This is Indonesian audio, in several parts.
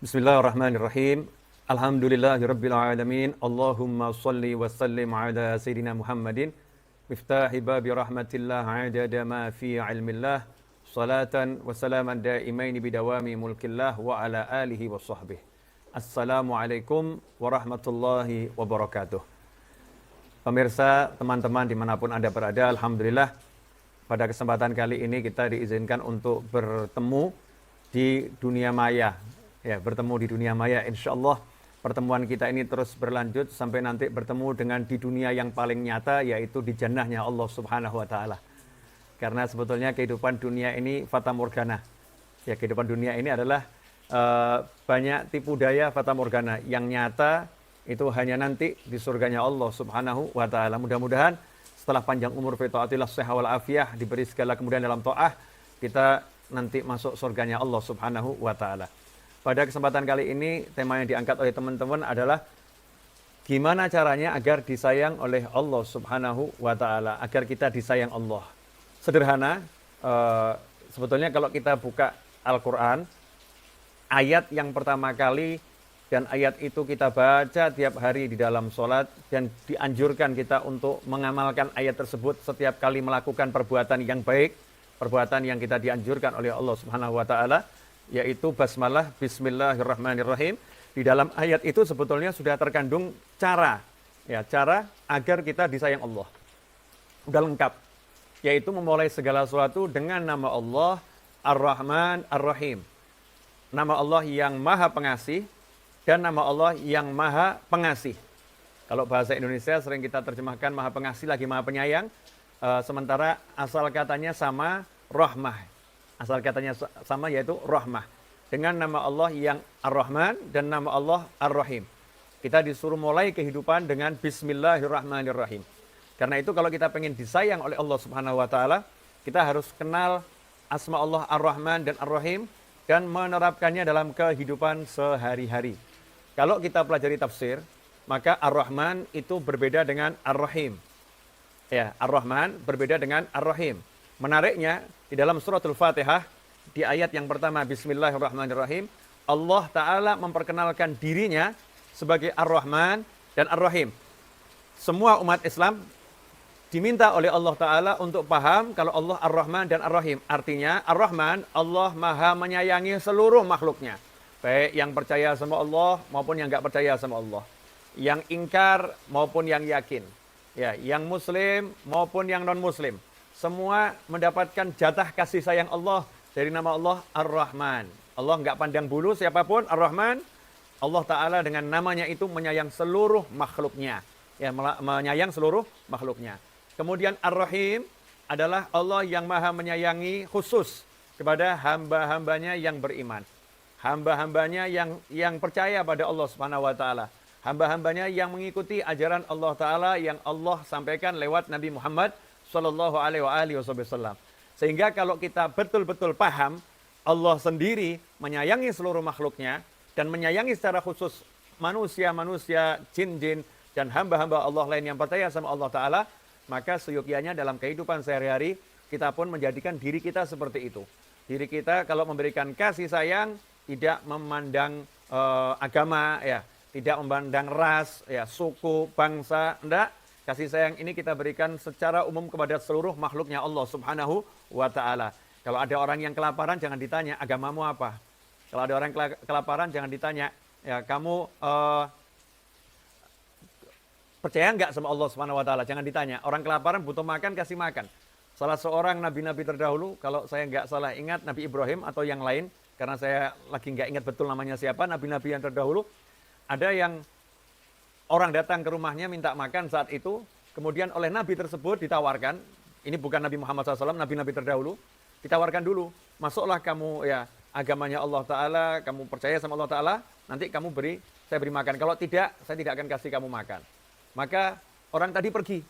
Bismillahirrahmanirrahim. Alhamdulillahirabbil alamin. Allahumma shalli wa sallim ala sayidina Muhammadin miftahi babi rahmatillah adada ma fi ilmillah salatan wa salaman daimaini bidawami mulkillah wa ala alihi wa sahbihi. Assalamualaikum warahmatullahi wabarakatuh. Pemirsa, teman-teman dimanapun Anda berada, alhamdulillah pada kesempatan kali ini kita diizinkan untuk bertemu di dunia maya. Ya, bertemu di dunia maya, insya Allah pertemuan kita ini terus berlanjut sampai nanti bertemu dengan di dunia yang paling nyata, yaitu di jannahnya Allah Subhanahu wa Ta'ala. Karena sebetulnya kehidupan dunia ini fata morgana. Ya, kehidupan dunia ini adalah banyak tipu daya fata morgana. Yang nyata itu hanya nanti di surganya Allah Subhanahu wa Ta'ala. Mudah-mudahan setelah panjang umur fi taatillah shihah wal afiyah, diberi segala kemudahan dalam taat, kita nanti masuk surganya Allah Subhanahu wa Ta'ala. Pada kesempatan kali ini, tema yang diangkat oleh teman-teman adalah gimana caranya agar disayang oleh Allah Subhanahu wa Ta'ala, agar kita disayang Allah. Sederhana, sebetulnya kalau kita buka Al-Quran, ayat yang pertama kali dan ayat itu kita baca tiap hari di dalam sholat, dan dianjurkan kita untuk mengamalkan ayat tersebut setiap kali melakukan perbuatan yang baik, perbuatan yang kita dianjurkan oleh Allah Subhanahu wa Ta'ala, yaitu basmalah, bismillahirrahmanirrahim. Di dalam ayat itu sebetulnya sudah terkandung cara agar kita disayang Allah. Sudah lengkap, yaitu memulai segala sesuatu dengan nama Allah Ar-Rahman Ar-Rahim. Nama Allah yang Maha Pengasih dan nama Allah yang Maha Pengasih. Kalau bahasa Indonesia sering kita terjemahkan Maha Pengasih lagi Maha Penyayang, sementara asal katanya sama, rahmah. Asal katanya sama, yaitu rahmah. Dengan nama Allah yang Ar-Rahman dan nama Allah Ar-Rahim. Kita disuruh mulai kehidupan dengan Bismillahirrahmanirrahim. Karena itu kalau kita pengen disayang oleh Allah Subhanahu wa Ta'ala, kita harus kenal asma Allah Ar-Rahman dan Ar-Rahim dan menerapkannya dalam kehidupan sehari-hari. Kalau kita pelajari tafsir, maka Ar-Rahman itu berbeda dengan Ar-Rahim. Ya, Ar-Rahman berbeda dengan Ar-Rahim. Menariknya, di dalam suratul Fatihah, di ayat yang pertama, Bismillahirrahmanirrahim, Allah Ta'ala memperkenalkan dirinya sebagai Ar-Rahman dan Ar-Rahim. Semua umat Islam diminta oleh Allah Ta'ala untuk paham kalau Allah Ar-Rahman dan Ar-Rahim. Artinya, Ar-Rahman, Allah Maha menyayangi seluruh makhluknya. Baik yang percaya sama Allah maupun yang nggak percaya sama Allah. Yang ingkar maupun yang yakin. Ya, yang muslim maupun yang non-muslim. Semua mendapatkan jatah kasih sayang Allah dari nama Allah Ar-Rahman. Allah nggak pandang bulu siapapun, Ar-Rahman. Allah Ta'ala dengan namanya itu menyayang seluruh makhluknya. Ya, menyayang seluruh makhluknya. Kemudian Ar-Rahim adalah Allah yang Maha menyayangi khusus kepada hamba-hambanya yang beriman. Hamba-hambanya yang percaya pada Allah Subhanahu wa Ta'ala. Hamba-hambanya yang mengikuti ajaran Allah Ta'ala yang Allah sampaikan lewat Nabi Muhammad Sallallahu alaihi wasallam. Sehingga kalau kita betul-betul paham Allah sendiri menyayangi seluruh makhluknya dan menyayangi secara khusus manusia-manusia, jin-jin dan hamba-hamba Allah lain yang percaya sama Allah Ta'ala, maka seyogianya dalam kehidupan sehari-hari kita pun menjadikan diri kita seperti itu. Diri kita kalau memberikan kasih sayang tidak memandang agama, ya, tidak memandang ras, ya, suku, bangsa, enggak. Kasih sayang ini kita berikan secara umum kepada seluruh makhluknya Allah Subhanahu wa Ta'ala. Kalau ada orang yang kelaparan, jangan ditanya, agamamu apa? Kalau ada orang kelaparan, jangan ditanya, ya, kamu percaya nggak sama Allah Subhanahu wa Ta'ala? Jangan ditanya. Orang kelaparan butuh makan, kasih makan. Salah seorang nabi-nabi terdahulu, kalau saya nggak salah ingat, Nabi Ibrahim atau yang lain, karena saya lagi nggak ingat betul namanya siapa, nabi-nabi yang terdahulu, ada yang orang datang ke rumahnya minta makan saat itu, kemudian oleh Nabi tersebut ditawarkan, ini bukan Nabi Muhammad SAW, Nabi-Nabi terdahulu, ditawarkan dulu, masuklah kamu, ya, agamanya Allah Ta'ala, kamu percaya sama Allah Ta'ala, nanti kamu saya beri makan. Kalau tidak, saya tidak akan kasih kamu makan. Maka orang tadi pergi,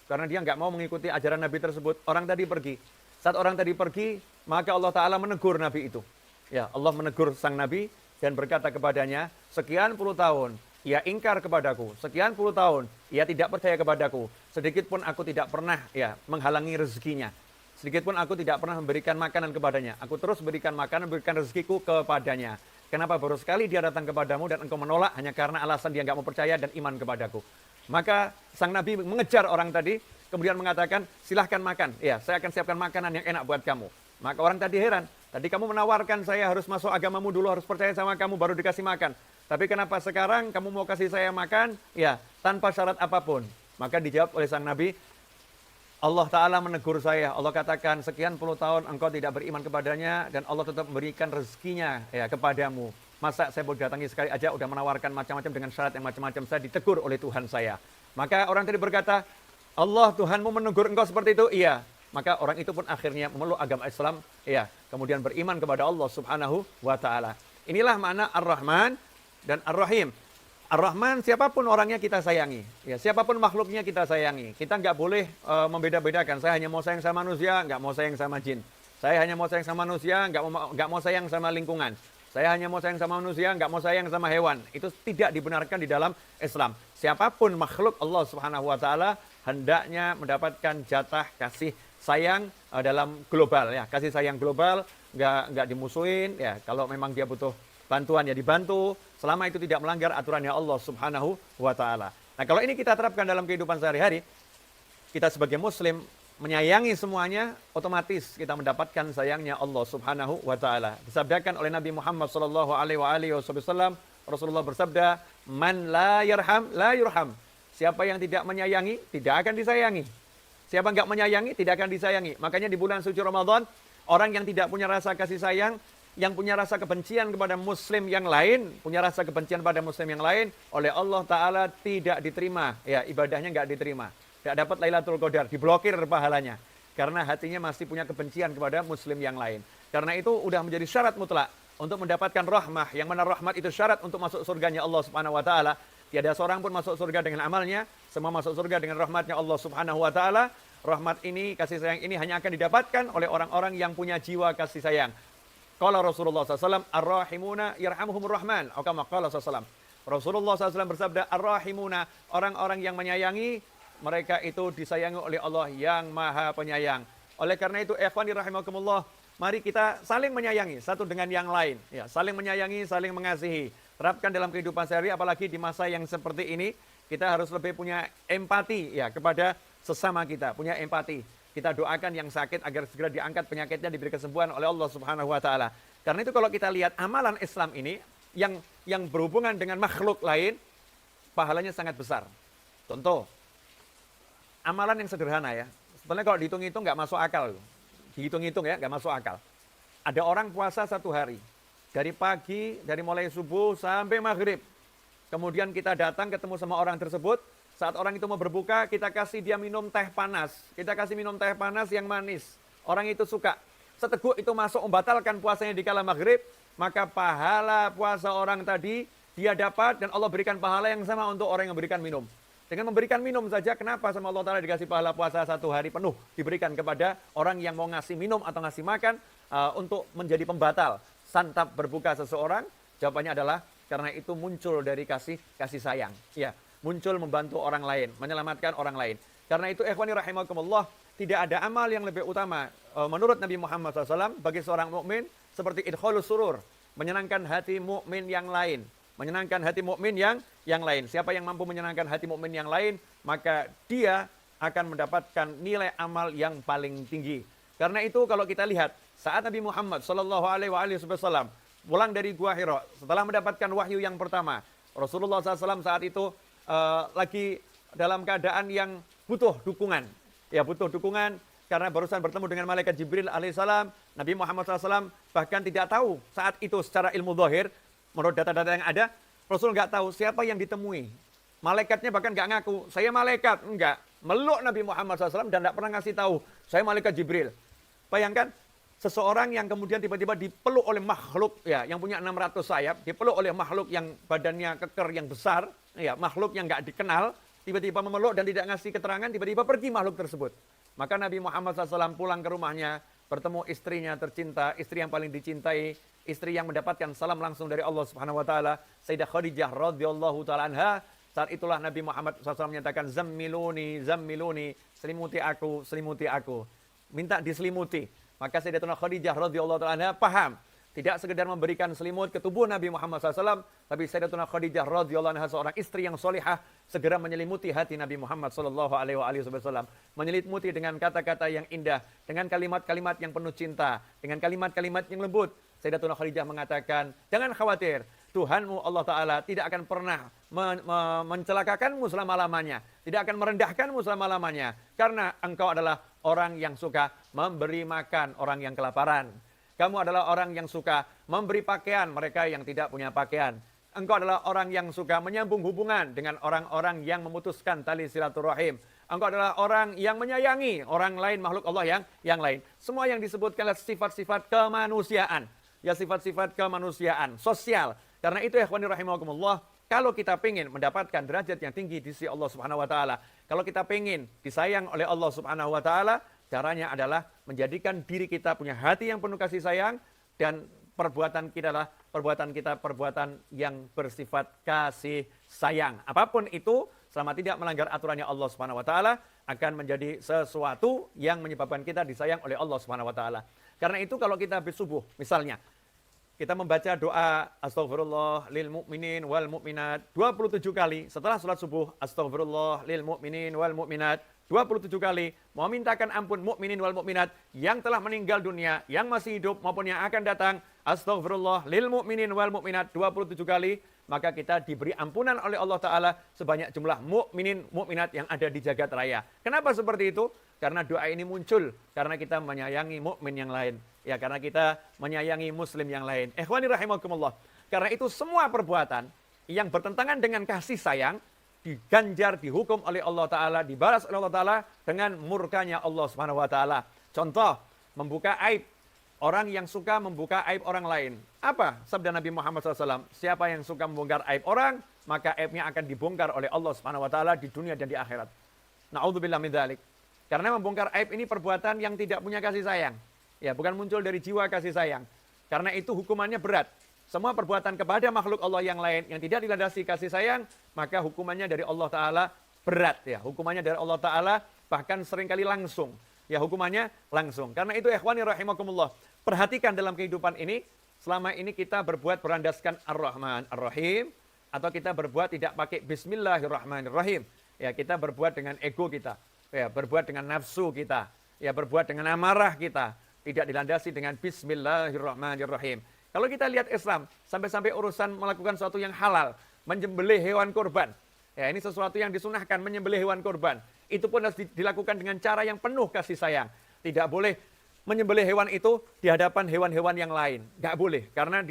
karena dia nggak mau mengikuti ajaran Nabi tersebut. Orang tadi pergi. Saat orang tadi pergi, maka Allah Ta'ala menegur Nabi itu. Ya, Allah menegur sang Nabi dan berkata kepadanya, sekian puluh tahun, ia ingkar kepadaku, sekian puluh tahun, ia tidak percaya kepadaku. Sedikit pun aku tidak pernah, ya, menghalangi rezekinya. Sedikit pun aku tidak pernah memberikan makanan kepadanya. Aku terus berikan makanan, berikan rezekiku kepadanya. Kenapa baru sekali dia datang kepadamu dan engkau menolak hanya karena alasan dia nggak mau percaya dan iman kepadaku. Maka sang Nabi mengejar orang tadi, kemudian mengatakan, silahkan makan. Ya, saya akan siapkan makanan yang enak buat kamu. Maka orang tadi heran, tadi kamu menawarkan saya harus masuk agamamu dulu, harus percaya sama kamu, baru dikasih makan. Tapi kenapa sekarang kamu mau kasih saya makan? Ya, tanpa syarat apapun. Maka dijawab oleh sang Nabi, Allah Ta'ala menegur saya. Allah katakan, sekian puluh tahun engkau tidak beriman kepadanya, dan Allah tetap memberikan rezekinya ya kepadamu. Masa saya mau datangi sekali aja udah menawarkan macam-macam dengan syarat yang macam-macam, saya ditegur oleh Tuhan saya. Maka orang tadi berkata, Allah Tuhanmu menegur engkau seperti itu? Iya. Maka orang itu pun akhirnya memeluk agama Islam, ya, kemudian beriman kepada Allah Subhanahu wa Ta'ala. Inilah makna Ar-Rahman dan Ar-Rahim. Ar-Rahman, siapapun orangnya kita sayangi. Ya, siapapun makhluknya kita sayangi. Kita nggak boleh membeda-bedakan. Saya hanya mau sayang sama manusia, nggak mau sayang sama jin. Saya hanya mau sayang sama manusia, nggak mau sayang sama lingkungan. Saya hanya mau sayang sama manusia, nggak mau sayang sama hewan. Itu tidak dibenarkan di dalam Islam. Siapapun makhluk Allah Subhanahu wa Ta'ala hendaknya mendapatkan jatah kasih sayang dalam global, ya. Kasih sayang global, nggak dimusuhin, ya. Kalau memang dia butuh bantuan ya dibantu, selama itu tidak melanggar aturannya Allah Subhanahu wa Ta'ala. Nah, kalau ini kita terapkan dalam kehidupan sehari-hari, kita sebagai muslim menyayangi semuanya, otomatis kita mendapatkan sayangnya Allah Subhanahu wa Ta'ala. Disabdakan oleh Nabi Muhammad sallallahu alaihi wasallam, Rasulullah bersabda, "Man la yarham la yurham." Siapa yang tidak menyayangi tidak akan disayangi. Siapa enggak menyayangi tidak akan disayangi. Makanya di bulan suci Ramadan, orang yang tidak punya rasa kasih sayang, yang punya rasa kebencian kepada muslim yang lain, punya rasa kebencian pada muslim yang lain, oleh Allah Ta'ala tidak diterima. Ya, ibadahnya nggak diterima. Tidak dapat Lailatul Qadar, diblokir pahalanya. Karena hatinya masih punya kebencian kepada muslim yang lain. Karena itu udah menjadi syarat mutlak untuk mendapatkan rahmah. Yang mana rahmat itu syarat untuk masuk surganya Allah Subhanahu wa Ta'ala. Tiada seorang pun masuk surga dengan amalnya, semua masuk surga dengan rahmatnya Allah Subhanahu wa Ta'ala. Rahmat ini, kasih sayang ini hanya akan didapatkan oleh orang-orang yang punya jiwa kasih sayang. Qala Rasulullah SAW, Ar-Rahimuna yarhamuhumur Rahman. Atau kama qala SAW. Rasulullah SAW bersabda, Ar-Rahimuna, orang-orang yang menyayangi, mereka itu disayangi oleh Allah yang Maha Penyayang. Oleh karena itu, ikhwani rahimakumullah, mari kita saling menyayangi satu dengan yang lain. Ya, saling menyayangi, saling mengasihi. Terapkan dalam kehidupan sehari, apalagi di masa yang seperti ini, kita harus lebih punya empati ya kepada sesama kita, punya empati. Kita doakan yang sakit agar segera diangkat penyakitnya, diberi kesembuhan oleh Allah Subhanahu wa Ta'ala. Karena itu kalau kita lihat amalan Islam ini yang berhubungan dengan makhluk lain, pahalanya sangat besar. Contoh, amalan yang sederhana ya. Sebenarnya kalau dihitung-hitung nggak masuk akal. Dihitung-hitung ya, nggak masuk akal. Ada orang puasa 1 hari. Dari pagi, dari mulai subuh sampai maghrib. Kemudian kita datang ketemu sama orang tersebut. Saat orang itu mau berbuka, kita kasih dia minum teh panas. Kita kasih minum teh panas yang manis. Orang itu suka. Seteguk itu masuk membatalkan puasanya di kala maghrib, maka pahala puasa orang tadi dia dapat dan Allah berikan pahala yang sama untuk orang yang memberikan minum. Dengan memberikan minum saja, kenapa sama Allah Ta'ala dikasih pahala puasa 1 hari penuh diberikan kepada orang yang mau ngasih minum atau ngasih makan untuk menjadi pembatal santap berbuka seseorang? Jawabannya adalah karena itu muncul dari kasih sayang. Ya. Muncul membantu orang lain, menyelamatkan orang lain. Karena itu, ikhwani rahimakumullah, tidak ada amal yang lebih utama menurut Nabi Muhammad SAW bagi seorang mukmin seperti idkhalus surur, menyenangkan hati mukmin yang lain, menyenangkan hati mukmin yang lain. Siapa yang mampu menyenangkan hati mukmin yang lain, maka dia akan mendapatkan nilai amal yang paling tinggi. Karena itu kalau kita lihat saat Nabi Muhammad SAW pulang dari Gua Hira setelah mendapatkan wahyu yang pertama, Rasulullah SAW saat itu lagi dalam keadaan yang butuh dukungan. Ya, butuh dukungan karena barusan bertemu dengan malaikat Jibril alaihissalam. Nabi Muhammad SAW bahkan tidak tahu saat itu secara ilmu zahir, menurut data-data yang ada, Rasul nggak tahu siapa yang ditemui. Malaikatnya bahkan nggak ngaku, saya malaikat. Enggak. Meluk Nabi Muhammad SAW dan nggak pernah ngasih tahu, saya malaikat Jibril. Bayangkan, seseorang yang kemudian tiba-tiba dipeluk oleh makhluk ya yang punya 600 sayap, dipeluk oleh makhluk yang badannya keker yang besar, ya makhluk yang nggak dikenal, tiba-tiba memeluk dan tidak ngasih keterangan, tiba-tiba pergi makhluk tersebut. Maka Nabi Muhammad SAW pulang ke rumahnya, bertemu istrinya tercinta, istri yang paling dicintai, istri yang mendapatkan salam langsung dari Allah Subhanahu Wa Taala, Sayyidah Khadijah radhiyallahu taala anha. Saat itulah Nabi Muhammad SAW menyatakan, zammiluni, zammiluni, selimuti aku, minta diselimuti. Maka Sayyidatuna Khadijah radhiyallahu taala anha paham tidak sekedar memberikan selimut ke tubuh Nabi Muhammad SAW, tapi Sayyidatuna Khadijah radhiyallahu anha seorang istri yang solihah segera menyelimuti hati Nabi Muhammad SAW, menyelimuti dengan kata-kata yang indah, dengan kalimat-kalimat yang penuh cinta, dengan kalimat-kalimat yang lembut. Sayyidatuna Khadijah mengatakan, jangan khawatir, Tuhanmu Allah Ta'ala tidak akan pernah mencelakakanmu selama-lamanya, tidak akan merendahkanmu selama-lamanya, karena engkau adalah orang yang suka memberi makan orang yang kelaparan. Kamu adalah orang yang suka memberi pakaian mereka yang tidak punya pakaian. Engkau adalah orang yang suka menyambung hubungan dengan orang-orang yang memutuskan tali silaturahim. Engkau adalah orang yang menyayangi orang lain, makhluk Allah yang lain. Semua yang disebutkan adalah sifat-sifat kemanusiaan. Ya, sifat-sifat kemanusiaan, sosial. Karena itu ya ikhwani rahimakumullah, kalau kita ingin mendapatkan derajat yang tinggi di sisi Allah Subhanahu wa taala, kalau kita ingin disayang oleh Allah Subhanahu wa taala, caranya adalah menjadikan diri kita punya hati yang penuh kasih sayang, dan perbuatan kita perbuatan yang bersifat kasih sayang. Apapun itu, selama tidak melanggar aturannya Allah Subhanahu wa taala, akan menjadi sesuatu yang menyebabkan kita disayang oleh Allah Subhanahu wa taala. Karena itu kalau kita habis subuh, misalnya kita membaca doa astaghfirullah lil mu'minin wal mu'minat 27 kali setelah sholat subuh, astaghfirullah lil mu'minin wal mu'minat 27 kali, memintakan ampun mukminin wal mukminat yang telah meninggal dunia, yang masih hidup maupun yang akan datang, astaghfirullah lil mu'minin wal mukminat 27 kali, maka kita diberi ampunan oleh Allah Ta'ala sebanyak jumlah mukminin mukminat yang ada di jagat raya. Kenapa seperti itu? Karena doa ini muncul karena kita menyayangi mukmin yang lain, ya, karena kita menyayangi muslim yang lain. Ikhwani rahimakumullah. Karena itu semua perbuatan yang bertentangan dengan kasih sayang diganjar, dihukum oleh Allah Ta'ala, dibalas oleh Allah Ta'ala dengan murkanya Allah Subhanahu wa Ta'ala. Contoh, membuka aib. Orang yang suka membuka aib orang lain. Apa sabda Nabi Muhammad SAW? Siapa yang suka membongkar aib orang, maka aibnya akan dibongkar oleh Allah Subhanahu wa Ta'ala di dunia dan di akhirat. Na'udzubillah min dzalik. Karena membongkar aib ini perbuatan yang tidak punya kasih sayang. Ya, bukan muncul dari jiwa kasih sayang. Karena itu hukumannya berat. Semua perbuatan kepada makhluk Allah yang lain yang tidak dilandasi kasih sayang, maka hukumannya dari Allah Ta'ala berat. Ya, hukumannya dari Allah Ta'ala bahkan seringkali langsung. Ya, hukumannya langsung. Karena itu ikhwani rahimakumullah, perhatikan dalam kehidupan ini, selama ini kita berbuat berandaskan Ar-Rahman Ar-Rahim, atau kita berbuat tidak pakai Bismillahirrahmanirrahim. Ya, kita berbuat dengan ego kita. Ya, berbuat dengan nafsu kita. Ya, berbuat dengan amarah kita. Tidak dilandasi dengan Bismillahirrahmanirrahim. Kalau kita lihat Islam, sampai-sampai urusan melakukan sesuatu yang halal, menyembelih hewan kurban. Ya, ini sesuatu yang disunahkan, menyembelih hewan kurban. Itu pun harus dilakukan dengan cara yang penuh kasih sayang. Tidak boleh menyembelih hewan itu di hadapan hewan-hewan yang lain. Nggak boleh, karena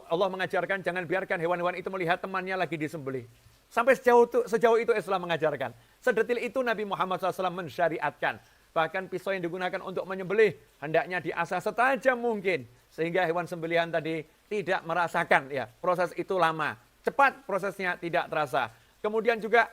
Allah mengajarkan jangan biarkan hewan-hewan itu melihat temannya lagi disembelih. Sampai sejauh itu Islam mengajarkan. Sedetil itu Nabi Muhammad SAW mensyariatkan. Bahkan pisau yang digunakan untuk menyembelih hendaknya diasah setajam mungkin, sehingga hewan sembelihan tadi tidak merasakan, ya, proses itu lama, cepat prosesnya, tidak terasa. Kemudian juga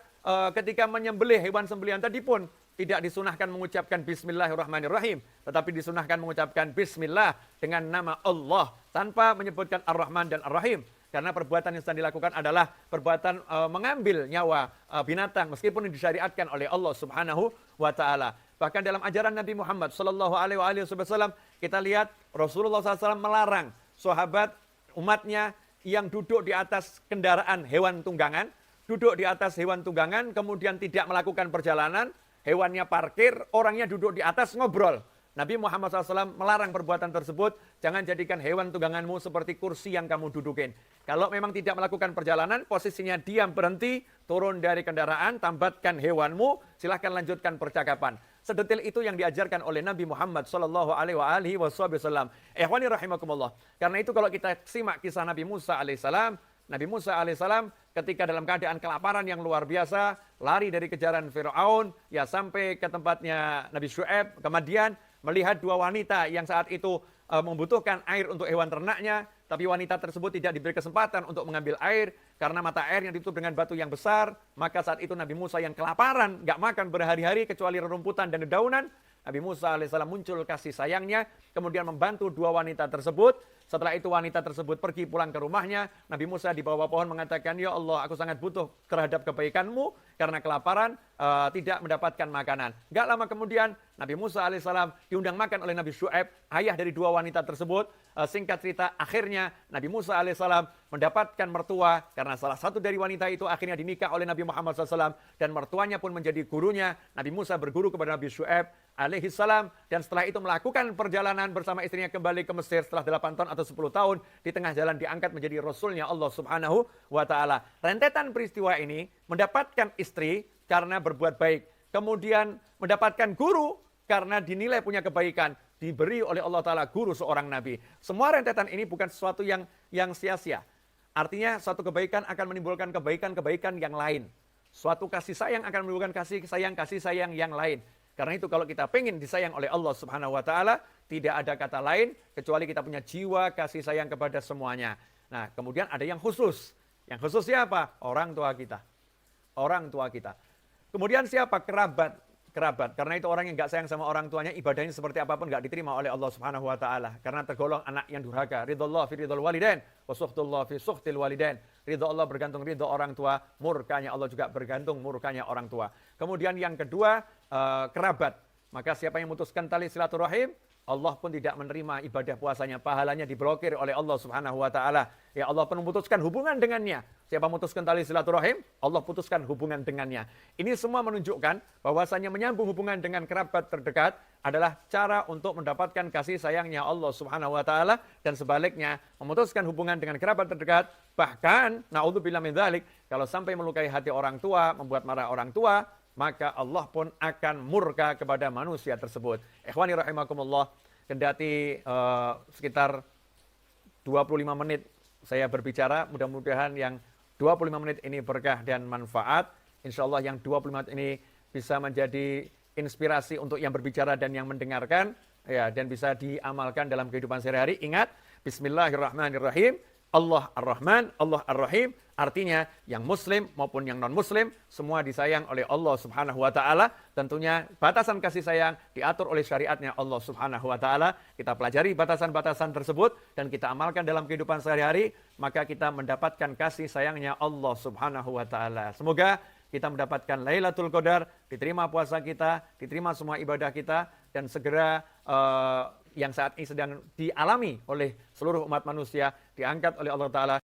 ketika menyembelih hewan sembelihan tadi pun tidak disunahkan mengucapkan Bismillahirrahmanirrahim, tetapi disunahkan mengucapkan Bismillah dengan nama Allah tanpa menyebutkan Ar-Rahman dan Ar-Rahim. Karena perbuatan yang sedang dilakukan adalah perbuatan mengambil nyawa binatang, meskipun disyariatkan oleh Allah Subhanahu wa Ta'ala. Bahkan dalam ajaran Nabi Muhammad Sallallahu Alaihi Wasallam, kita lihat Rasulullah SAW melarang sahabat umatnya yang duduk di atas kendaraan hewan tunggangan, kemudian tidak melakukan perjalanan, hewannya parkir, orangnya duduk di atas ngobrol. Nabi Muhammad SAW melarang perbuatan tersebut. Jangan jadikan hewan tungganganmu seperti kursi yang kamu dudukin. Kalau memang tidak melakukan perjalanan, posisinya diam, berhenti, turun dari kendaraan, tambatkan hewanmu, silahkan lanjutkan percakapan. Sedetil itu yang diajarkan oleh Nabi Muhammad SAW. Ikhwani rahimakumullah. Karena itu kalau kita simak kisah Nabi Musa alaihissalam, Nabi Musa alaihissalam ketika dalam keadaan kelaparan yang luar biasa, lari dari kejaran Fir'aun, ya sampai ke tempatnya Nabi Syu'aib, kemudian melihat dua wanita yang saat itu membutuhkan air untuk hewan ternaknya, tapi wanita tersebut tidak diberi kesempatan untuk mengambil air karena mata air yang ditutup dengan batu yang besar. Maka saat itu Nabi Musa yang kelaparan, nggak makan berhari-hari kecuali rerumputan dan dedaunan, Nabi Musa alaihissalam muncul kasih sayangnya, kemudian membantu dua wanita tersebut. Setelah itu wanita tersebut pergi pulang ke rumahnya. Nabi Musa di bawah pohon mengatakan, ya Allah, aku sangat butuh terhadap kebaikanmu karena kelaparan, tidak mendapatkan makanan. Gak lama kemudian Nabi Musa alaihissalam diundang makan oleh Nabi Syu'aib, ayah dari dua wanita tersebut. Singkat cerita, akhirnya Nabi Musa alaihissalam mendapatkan mertua karena salah satu dari wanita itu akhirnya dinikah oleh Nabi Muhammad SAW, dan mertuanya pun menjadi gurunya. Nabi Musa berguru kepada Nabi Syu'aib alaihissalam, dan setelah itu melakukan perjalanan bersama istrinya kembali ke Mesir setelah 8 tahun atau 10 tahun. Di tengah jalan diangkat menjadi Rasulnya Allah Subhanahu wa Ta'ala. Rentetan peristiwa ini mendapatkan istri karena berbuat baik, kemudian mendapatkan guru karena dinilai punya kebaikan, diberi oleh Allah Ta'ala guru seorang Nabi. Semua rentetan ini bukan sesuatu yang sia-sia. Artinya suatu kebaikan akan menimbulkan kebaikan-kebaikan yang lain. Suatu kasih sayang akan menimbulkan kasih sayang yang lain. Karena itu kalau kita pengen disayang oleh Allah Subhanahu wa Ta'ala, tidak ada kata lain kecuali kita punya jiwa kasih sayang kepada semuanya. Nah, kemudian ada yang khusus. Yang khusus siapa? Orang tua kita. Orang tua kita. Kemudian siapa? Kerabat. Karena itu orang yang nggak sayang sama orang tuanya, ibadahnya seperti apapun nggak diterima oleh Allah Subhanahu wa Ta'ala. Karena tergolong anak yang durhaka. Ridhullah fi ridhul walidain, wa sukhtullah fi sukhtil walidain. Ridho Allah bergantung ridho orang tua, murkanya Allah juga bergantung murkanya orang tua. Kemudian yang kedua, kerabat. Maka siapa yang memutuskan tali silaturahim, Allah pun tidak menerima ibadah puasanya, pahalanya diblokir oleh Allah Subhanahu wa Ta'ala. Ya, Allah pun memutuskan hubungan dengannya. Siapa memutuskan tali silaturahim, Allah putuskan hubungan dengannya. Ini semua menunjukkan bahwasanya menyambung hubungan dengan kerabat terdekat adalah cara untuk mendapatkan kasih sayangnya Allah Subhanahu wa Ta'ala, dan sebaliknya memutuskan hubungan dengan kerabat terdekat, bahkan naudzubillah min dzalik, kalau sampai melukai hati orang tua, membuat marah orang tua, maka Allah pun akan murka kepada manusia tersebut. Ikhwani rahimakumullah, kendati sekitar 25 menit saya berbicara, mudah-mudahan yang 25 menit ini berkah dan manfaat. Insya Allah yang 25 menit ini bisa menjadi inspirasi untuk yang berbicara dan yang mendengarkan, ya, dan bisa diamalkan dalam kehidupan sehari-hari. Ingat, Bismillahirrahmanirrahim. Allah Ar-Rahman, Allah Ar-Rahim, artinya yang muslim maupun yang non-muslim, semua disayang oleh Allah Subhanahu wa Ta'ala. Tentunya batasan kasih sayang diatur oleh syariatnya Allah Subhanahu wa Ta'ala. Kita pelajari batasan-batasan tersebut dan kita amalkan dalam kehidupan sehari-hari, maka kita mendapatkan kasih sayangnya Allah Subhanahu wa Ta'ala. Semoga kita mendapatkan Lailatul Qadar, diterima puasa kita, diterima semua ibadah kita, dan segera yang saat ini sedang dialami oleh seluruh umat manusia diangkat oleh Allah Ta'ala.